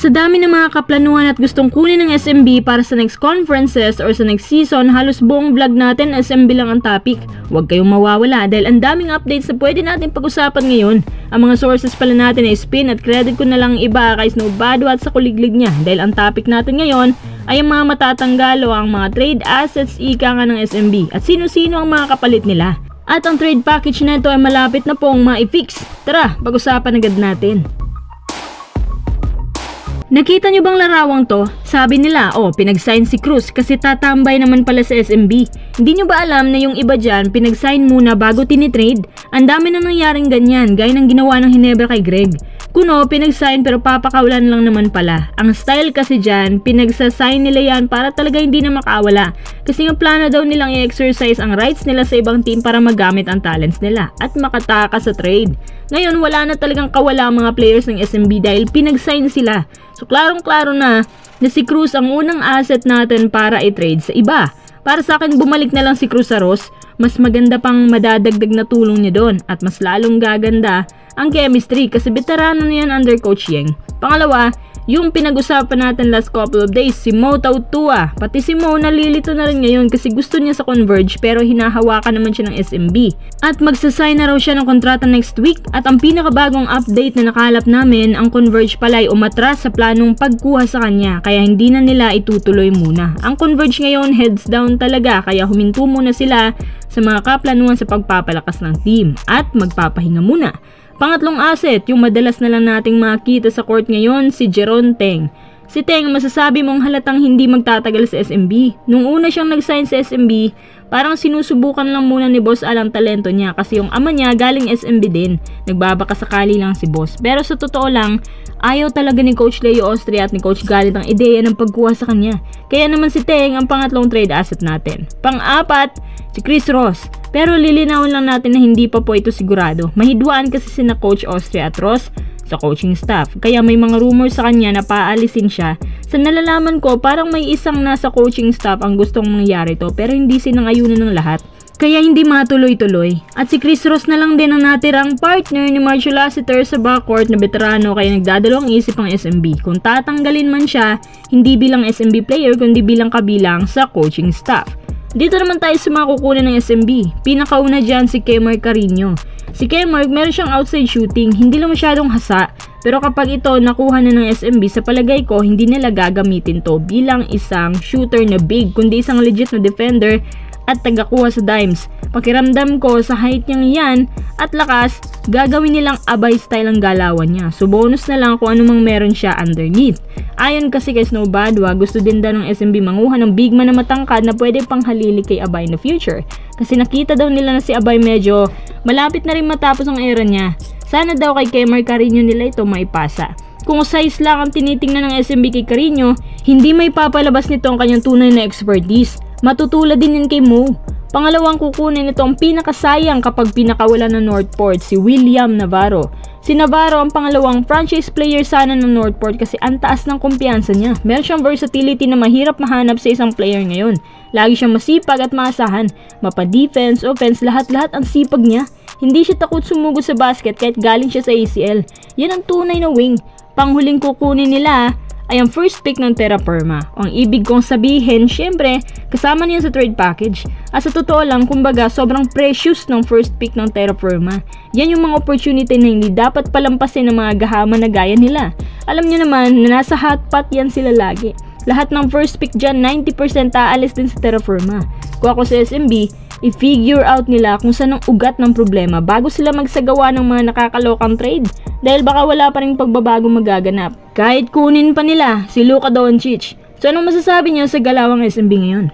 Sa dami ng mga kaplanuhan at gustong kunin ng SMB para sa next conferences or sa next season, halos buong vlog natin SMB lang ang topic. Huwag kayong mawawala dahil ang daming updates na pwede natin pag-usapan ngayon. Ang mga sources pala natin ay spin at credit ko na lang iba kay Snowbado at sa kuliglig niya dahil ang topic natin ngayon ay ang mga matatanggal o ang mga trade assets ika nga ng SMB at sino-sino ang mga kapalit nila. At ang trade package nito ay malapit na pong ma-fix. Tara, pag-usapan agad natin. Nakita nyo bang larawang to? Sabi nila, pinag-sign si Cruz kasi tatambay naman pala sa SMB. Hindi nyo ba alam na yung iba dyan pinag-sign muna bago tinitrade? Ang dami na nangyaring ganyan, gaya ng ginawa ng Hinebra kay Greg. Kuno, pinag-sign pero papakawalan lang naman pala. Ang style kasi dyan, pinagsasign nila yan para talaga hindi na makawala. Kasi yung plano daw nilang i-exercise ang rights nila sa ibang team para magamit ang talents nila at makatakas sa trade. Ngayon, wala na talagang kawala ang mga players ng SMB dahil pinag-sign sila. So klarong-klaro na si Cruz ang unang asset natin para i-trade sa iba. Para sa akin, bumalik na lang si Cruz sa Ross. Mas maganda pang madadagdag na tulong niya doon at mas lalong gaganda ang chemistry kasi veterano na yan under Coach Yeng. Pangalawa, yung pinag-usapan natin last couple of days, si Mo Tautua. Pati si Mo nalilito na rin ngayon kasi gusto niya sa Converge pero hinahawakan naman siya ng SMB. At magsasign na raw siya ng kontrata next week at ang pinakabagong update na nakalap namin, ang Converge pala ay umatras sa planong pagkuha sa kanya kaya hindi na nila itutuloy muna. Ang Converge ngayon heads down talaga kaya huminto muna sila sa mga kaplanuhan sa pagpapalakas ng team at magpapahinga muna. Pangatlong asset, yung madalas na lang nating makita sa court ngayon, si Jeron Teng. Si Teng, masasabi mong halatang hindi magtatagal sa SMB. Nung una siyang nag-sign sa SMB, parang sinusubukan lang muna ni Boss Al ang talento niya kasi yung ama niya galing SMB din. Nagbabaka sakali lang si Boss. Pero sa totoo lang, ayaw talaga ni Coach Leo Austria at ni Coach Galit ang ideya ng pagkuha sa kanya. Kaya naman si Teng ang pangatlong trade asset natin. Pang-apat, si Chris Ross. Pero lilinawin lang natin na hindi pa po ito sigurado. Mahidwaan kasi sina Coach Austria at Ross sa coaching staff. Kaya may mga rumors sa kanya na paalisin siya. Sa nalalaman ko, parang may isang nasa coaching staff ang gustong mangyari to pero hindi sinangayunan ng lahat. Kaya hindi matuloy-tuloy. At si Chris Ross na lang din ang natirang partner ni Marshall Lassiter sa backcourt na veterano kaya nagdadalawang isip ang SMB. Kung tatanggalin man siya, hindi bilang SMB player kundi bilang kabilang sa coaching staff. Dito naman tayo sa mga kukunin ng SMB. Pinakauna dyan si Kemar Carino. Si Kemar, meron siyang outside shooting, hindi lang masyadong hasa. Pero kapag ito nakuha na ng SMB, sa palagay ko, hindi nila gagamitin to bilang isang shooter na big, kundi isang legit na defender at tagakuha sa dimes. Pakiramdam ko sa height niyang yan at lakas, gagawin nilang abay style ang galawan niya. So bonus na lang kung anumang meron siya underneath. Ayon kasi kay Snowbadwa, gusto din daw ng SMB manguha ng big man na matangkad na pwede pang halili kay Abay in the future. Kasi nakita daw nila na si Abay medyo malapit na rin matapos ang era niya. Sana daw kay Kemar Carino nila ito maipasa. Kung size lang ang tinitingnan ng SMB kay Carino, hindi may papalabas nito ang kanyang tunay na expertise. Matutulad din yan kay Mo. Pangalawang kukunin ito ang pinakasayang kapag pinakawala ng Northport, si William Navarro. Si Navarro ang pangalawang franchise player sana ng Northport kasi ang taas ng kumpiyansa niya. Meron siyang versatility na mahirap mahanap sa isang player ngayon. Lagi siyang masipag at maasahan. Mapa-defense, offense, lahat-lahat ang sipag niya. Hindi siya takot sumugod sa basket kahit galing siya sa ACL. Yan ang tunay na wing. Panghuling kukunin nila ay ang first pick ng Terra Firma. Ang ibig kong sabihin, syempre, kasama niya sa trade package. At sa totoo lang, kumbaga, sobrang precious ng first pick ng Terra Firma. Yan yung mga opportunity na hindi dapat palampasin ng mga gahaman na gaya nila. Alam niyo naman na nasa hotpot yan sila lagi. Lahat ng first pick dyan, 90% aalis din sa Terra Firma. Kung ako sa SMB, i-figure out nila kung saan ang ugat ng problema bago sila magsagawa ng mga nakakalokang trade dahil baka wala pa rin pagbabago magaganap. Kahit kunin pa nila si Luka Doncic. So anong masasabi niyo sa galawang SMB ngayon?